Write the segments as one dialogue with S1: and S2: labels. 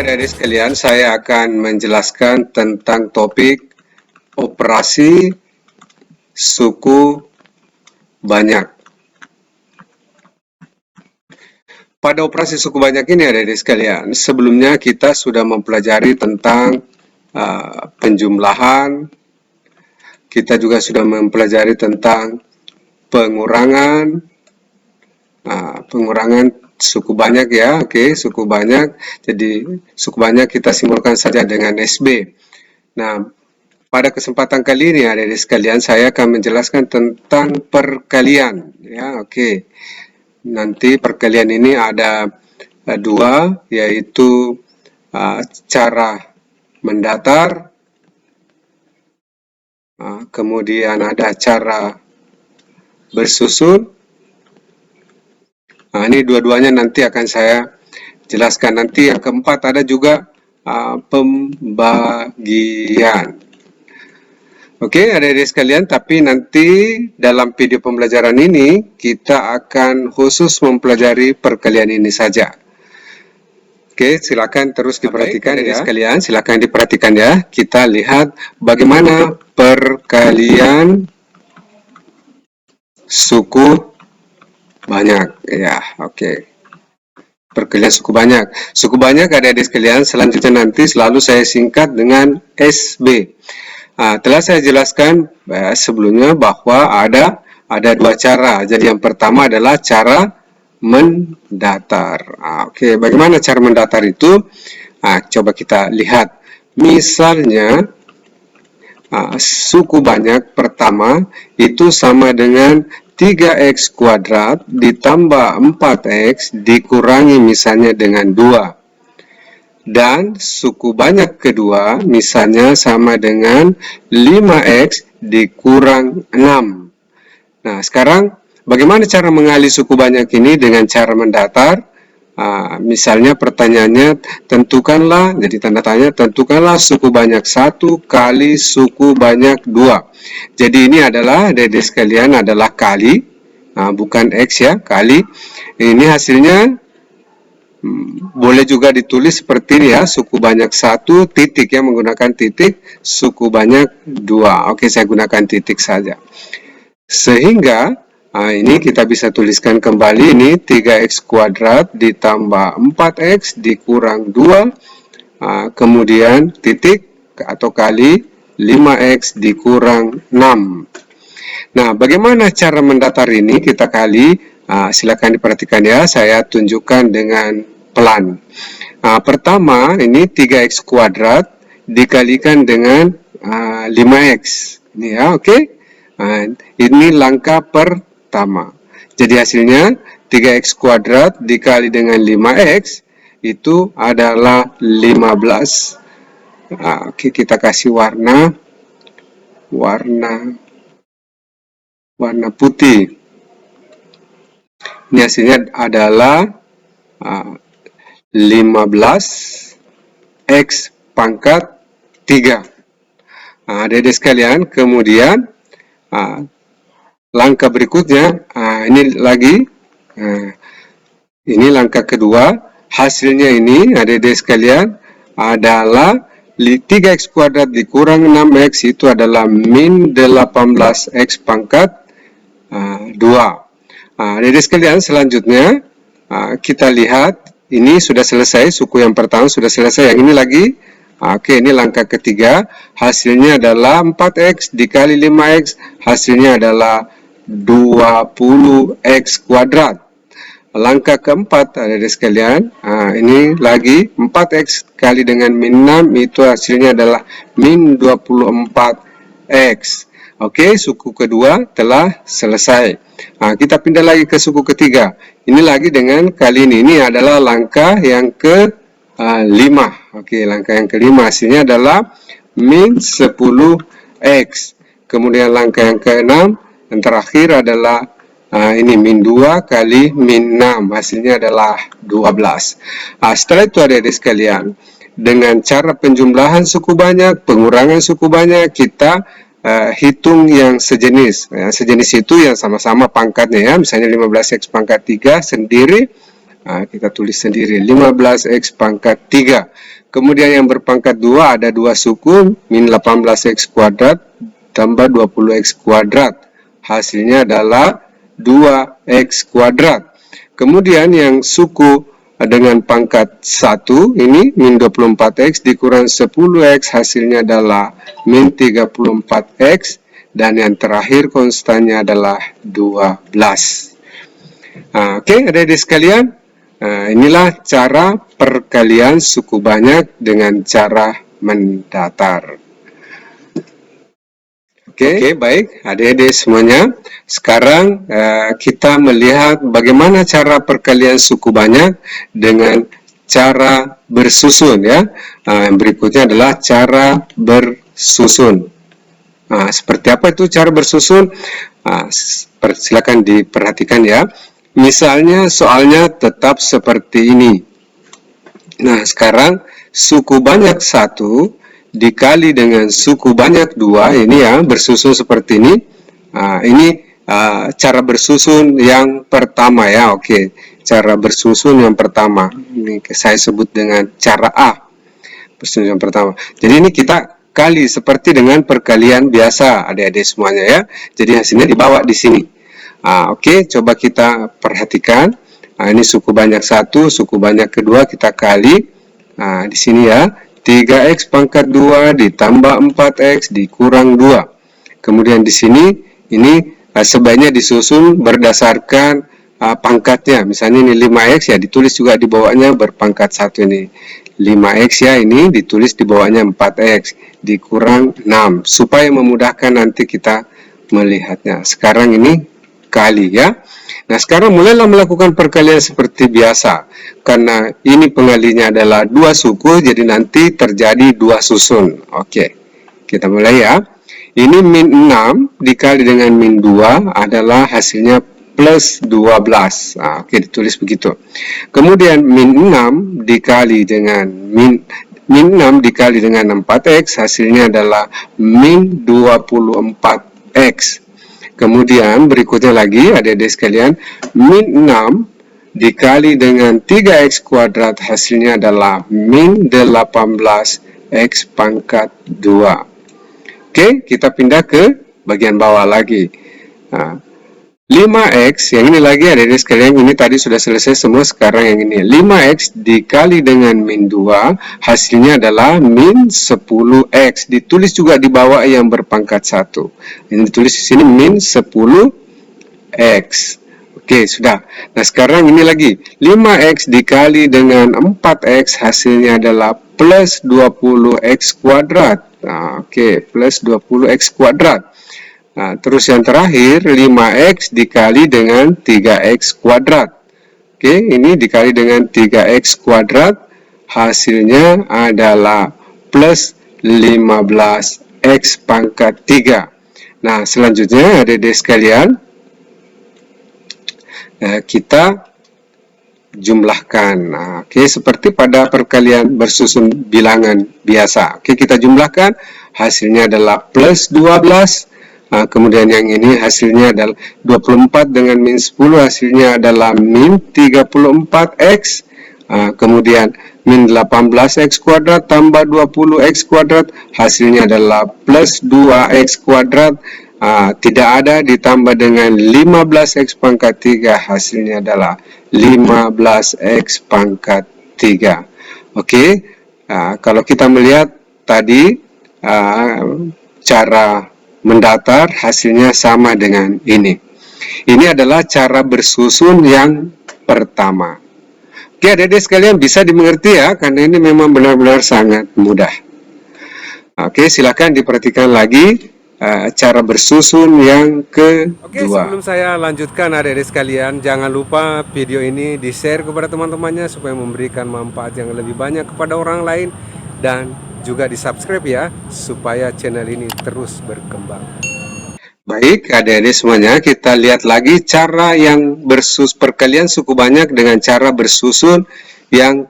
S1: adik-adik sekalian, saya akan menjelaskan tentang topik operasi suku banyak. Pada operasi suku banyak ini adik-adik sekalian, sebelumnya kita sudah mempelajari tentang penjumlahan, kita juga sudah mempelajari tentang pengurangan suku banyak ya, oke, suku banyak. Jadi suku banyak kita simpulkan saja dengan SB. Nah, pada kesempatan kali ini adik-adik sekalian, saya akan menjelaskan tentang perkalian ya, oke. Nanti perkalian ini ada dua, yaitu cara mendatar, kemudian ada cara bersusun. Ini dua-duanya nanti akan saya jelaskan. Nanti yang keempat ada juga pembagian. Oke, adik-adik sekalian, tapi nanti dalam video pembelajaran ini kita akan khusus mempelajari perkalian ini saja. Oke, silakan terus diperhatikan ya sekalian, silakan diperhatikan ya. Kita lihat bagaimana perkalian suku banyak ya, oke. Perkalian suku banyak. Suku banyak adik-adik sekalian, selanjutnya nanti selalu saya singkat dengan SB. Telah saya jelaskan sebelumnya bahwa ada dua cara. Jadi yang pertama adalah cara mendatar. Oke, bagaimana cara mendatar itu? Coba kita lihat. Misalnya suku banyak pertama itu sama dengan 3x kuadrat ditambah 4x dikurangi misalnya dengan 2. Dan suku banyak kedua misalnya sama dengan 5x dikurang 6. Nah, sekarang bagaimana cara mengali suku banyak ini dengan cara mendatar? Misalnya pertanyaannya, tentukanlah, jadi tanda tanya, tentukanlah suku banyak 1 kali suku banyak 2. Jadi ini adalah, adik-adik sekalian, adalah kali, bukan x ya, kali. Ini hasilnya boleh juga ditulis seperti ini ya, suku banyak 1 titik ya, menggunakan titik, suku banyak 2. Oke, saya gunakan titik saja. Sehingga ini kita bisa tuliskan kembali, ini 3x kuadrat ditambah 4x dikurang 2, kemudian titik atau kali 5x dikurang 6. Nah, bagaimana cara mendatar ini? Kita kali, silakan diperhatikan ya, saya tunjukkan dengan pelan. Pertama, ini 3x kuadrat dikalikan dengan 5x. Ini ya, oke? Ini langkah pertama. Jadi hasilnya 3x kuadrat dikali dengan 5x itu adalah 15. Oke, kita kasih warna putih. Ini hasilnya adalah 15x pangkat 3. Adik-adik sekalian, kemudian langkah berikutnya, ini lagi, ini langkah kedua, hasilnya ini adik-adik sekalian adalah 3x kuadrat dikurang 6x itu adalah min 18x pangkat 2. Adik-adik sekalian, selanjutnya kita lihat, ini sudah selesai, suku yang pertama sudah selesai, yang ini lagi. Oke, ini langkah ketiga, hasilnya adalah 4x dikali 5x, hasilnya adalah 20x kuadrat. Langkah keempat, adik-adik sekalian, ini lagi 4x kali dengan min 6, itu hasilnya adalah min 24x. Oke, suku kedua telah selesai. Kita pindah lagi ke suku ketiga. Ini lagi dengan kali ini adalah langkah yang ke-5. Oke, langkah yang kelima hasilnya adalah min 10x. Kemudian langkah yang ke-6, yang terakhir adalah ini min 2 kali min 6, hasilnya adalah 12. Setelah itu adik-adik sekalian, dengan cara penjumlahan suku banyak, pengurangan suku banyak, kita hitung yang sejenis. Sejenis itu yang sama-sama pangkatnya ya, misalnya 15x pangkat 3 sendiri, Kita tulis sendiri 15x pangkat 3. Kemudian yang berpangkat 2 ada dua suku, min 18x kuadrat tambah 20x kuadrat. Hasilnya adalah 2x kuadrat. Kemudian yang suku dengan pangkat 1 ini min 24x dikurang 10x, hasilnya adalah min 34x. Dan yang terakhir konstannya adalah 12. Oke, adik-adik sekalian, inilah cara perkalian suku banyak dengan cara mendatar. Oke, baik adik-adik semuanya. Sekarang kita melihat bagaimana cara perkalian suku banyak dengan cara bersusun ya. Yang berikutnya adalah cara bersusun. Seperti apa itu cara bersusun? Silakan diperhatikan ya. Misalnya soalnya tetap seperti ini. Nah, sekarang suku banyak 1 dikali dengan suku banyak 2, ini ya, bersusun seperti ini. Ini cara bersusun yang pertama ya, oke. Cara bersusun yang pertama. Ini saya sebut dengan cara A. Bersusun yang pertama. Jadi ini kita kali seperti dengan perkalian biasa, adik-adik semuanya ya. Jadi hasilnya dibawa di sini. Oke, coba kita perhatikan. Ini suku banyak 1, suku banyak kedua kita kali. Di sini ya, 3x pangkat 2 ditambah 4x dikurang 2. Kemudian di sini, ini sebaiknya disusun berdasarkan pangkatnya. Misalnya ini 5x ya, ditulis juga di bawahnya berpangkat 1 ini. 5x ya, ini ditulis di bawahnya 4x dikurang 6. Supaya memudahkan nanti kita melihatnya. Sekarang ini kali ya. Nah, sekarang mulailah melakukan perkalian seperti biasa. Karena ini pengalinya adalah dua suku, jadi nanti terjadi dua susun. Oke, kita mulai ya. Ini min 6 dikali dengan min 2 adalah hasilnya plus 12. Oke, ditulis begitu. Kemudian min 6 dikali dengan min 6 dikali dengan 4x, hasilnya adalah min 24x. Kemudian berikutnya lagi adik-adik sekalian, min 6 dikali dengan 3x kuadrat, hasilnya adalah min 18x pangkat 2. Oke, kita pindah ke bagian bawah lagi. 5x, yang ini lagi adik-adik sekalian, ini tadi sudah selesai semua, sekarang yang ini 5x dikali dengan min 2, hasilnya adalah min 10x, ditulis juga di bawah yang berpangkat 1, ini ditulis di sini min 10x. Oke, sudah. Nah, sekarang ini lagi 5x dikali dengan 4x, hasilnya adalah plus 20x kuadrat. Oke, plus 20x kuadrat. Terus yang terakhir 5x dikali dengan 3x kuadrat. Oke, ini dikali dengan 3x kuadrat, hasilnya adalah plus 15x pangkat 3. Nah, selanjutnya adik-adik sekalian, kita jumlahkan. Oke, seperti pada perkalian bersusun bilangan biasa. Oke, kita jumlahkan, hasilnya adalah plus 12. Kemudian yang ini hasilnya adalah 24 dengan min 10, hasilnya adalah min 34x. Kemudian min 18x kuadrat tambah 20x kuadrat, hasilnya adalah plus 2x kuadrat. Tidak ada, ditambah dengan 15x pangkat 3, hasilnya adalah 15x pangkat 3. Oke, kalau kita melihat tadi cara mendatar, hasilnya sama dengan ini. Ini adalah cara bersusun yang pertama. Oke, adik-adik sekalian, bisa dimengerti ya, karena ini memang benar-benar sangat mudah. Oke, silakan diperhatikan lagi cara bersusun yang kedua.
S2: Oke, sebelum saya lanjutkan adik-adik sekalian, jangan lupa video ini di-share kepada teman-temannya supaya memberikan manfaat yang lebih banyak kepada orang lain, dan juga di-subscribe ya, supaya channel ini terus berkembang.
S1: Baik, adik-adik semuanya, kita lihat lagi cara yang perkalian suku banyak dengan cara bersusun yang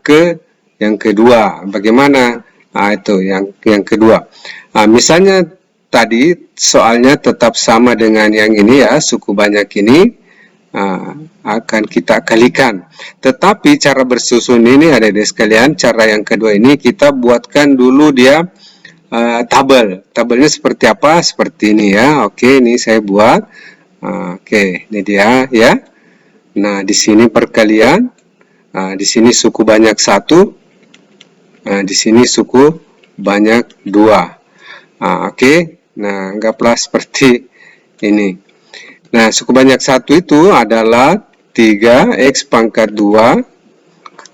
S1: kedua. Bagaimana? Itu yang kedua. Misalnya tadi soalnya tetap sama dengan yang ini ya, suku banyak ini. akan kita kalikan. Tetapi cara bersusun ini adik-adik sekalian, cara yang kedua ini kita buatkan dulu dia tabel. Tabelnya seperti apa? Seperti ini ya. Oke, ini saya buat. Oke, ini dia ya. Nah, di sini perkalian, di sini suku banyak 1, di sini suku banyak 2. Oke, nah anggaplah seperti ini. Nah, suku banyak 1 itu adalah 3x pangkat 2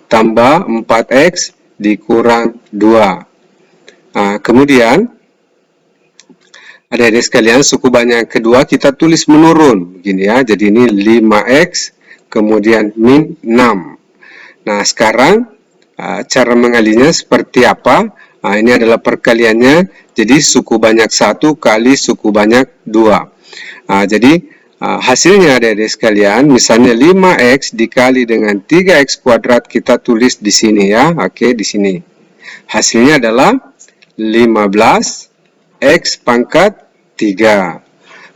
S1: tambah 4x dikurang 2. Kemudian, adik-adik sekalian, suku banyak kedua kita tulis menurun. Begini ya, jadi ini 5x, kemudian min 6. Nah, sekarang cara mengalinya seperti apa? Ini adalah perkaliannya, jadi suku banyak 1 kali suku banyak 2. Jadi, hasilnya adik-adik sekalian, misalnya 5x dikali dengan 3x kuadrat kita tulis di sini ya. Oke, di sini. Hasilnya adalah 15x pangkat 3.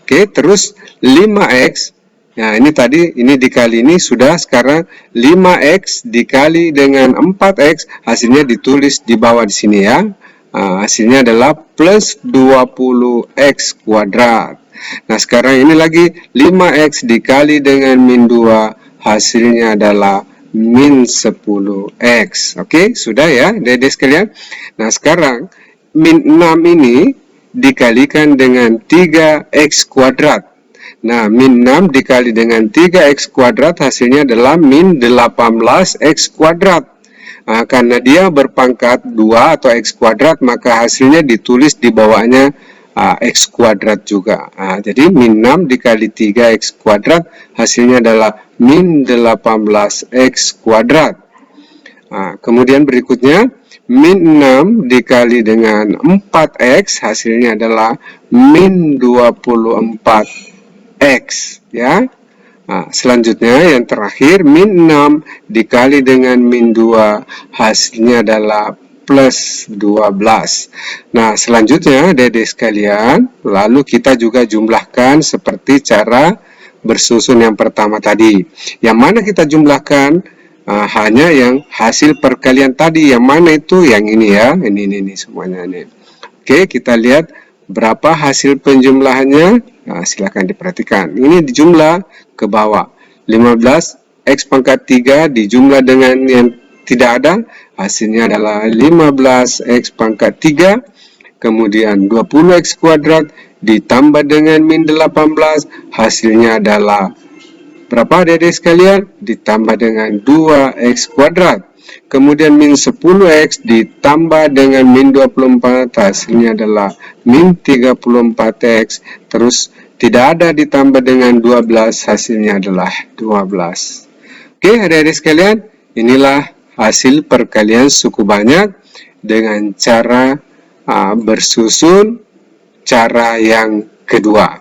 S1: Oke, terus 5x. Nah, ini tadi, ini dikali ini sudah, sekarang 5x dikali dengan 4x, hasilnya ditulis di bawah di sini ya. Hasilnya adalah plus 20x kuadrat. Nah, sekarang ini lagi 5x dikali dengan min 2, hasilnya adalah min 10x. Oke, sudah ya, adik-adik sekalian. Nah, sekarang min 6 ini dikalikan dengan 3x kuadrat. Nah, min 6 dikali dengan 3x kuadrat hasilnya adalah min 18x kuadrat. Karena dia berpangkat 2 atau x kuadrat, maka hasilnya ditulis di bawahnya x kuadrat juga. Jadi min 6 dikali 3x kuadrat hasilnya adalah min 18x kuadrat. Kemudian berikutnya, min 6 dikali dengan 4x hasilnya adalah min 24x ya. Selanjutnya yang terakhir, min 6 dikali dengan min 2 hasilnya adalah plus 12. Nah, selanjutnya adik-adik sekalian, lalu kita juga jumlahkan seperti cara bersusun yang pertama tadi. Yang mana kita jumlahkan? Hanya yang hasil perkalian tadi. Yang mana itu? Yang ini ya. Ini semuanya ini. Oke, kita lihat berapa hasil penjumlahannya. Silakan diperhatikan. Ini dijumlah ke bawah. 15x pangkat 3 dijumlah dengan yang tidak ada. Hasilnya adalah 15x pangkat 3. Kemudian 20x kuadrat ditambah dengan min 18. Hasilnya adalah berapa adik-adik sekalian? Ditambah dengan 2x kuadrat. Kemudian min 10x ditambah dengan min 24. Hasilnya adalah min 34x. Terus tidak ada ditambah dengan 12. Hasilnya adalah 12. Oke adik-adik sekalian, inilah hasil perkalian suku banyak dengan cara bersusun cara yang kedua.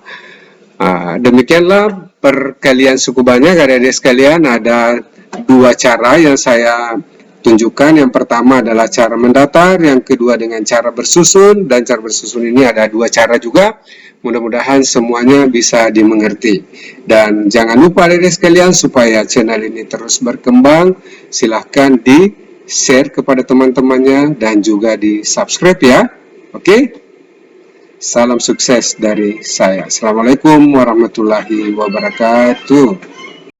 S1: Demikianlah perkalian suku banyak adik-adik sekalian. Ada dua cara yang saya tunjukkan. Yang pertama adalah cara mendatar, yang kedua dengan cara bersusun, dan cara bersusun ini ada dua cara juga. Mudah-mudahan semuanya bisa dimengerti. Dan jangan lupa adik-adik sekalian, supaya channel ini terus berkembang, silahkan di-share kepada teman-temannya dan juga di-subscribe ya. Oke? Salam sukses dari saya. Assalamualaikum warahmatullahi wabarakatuh.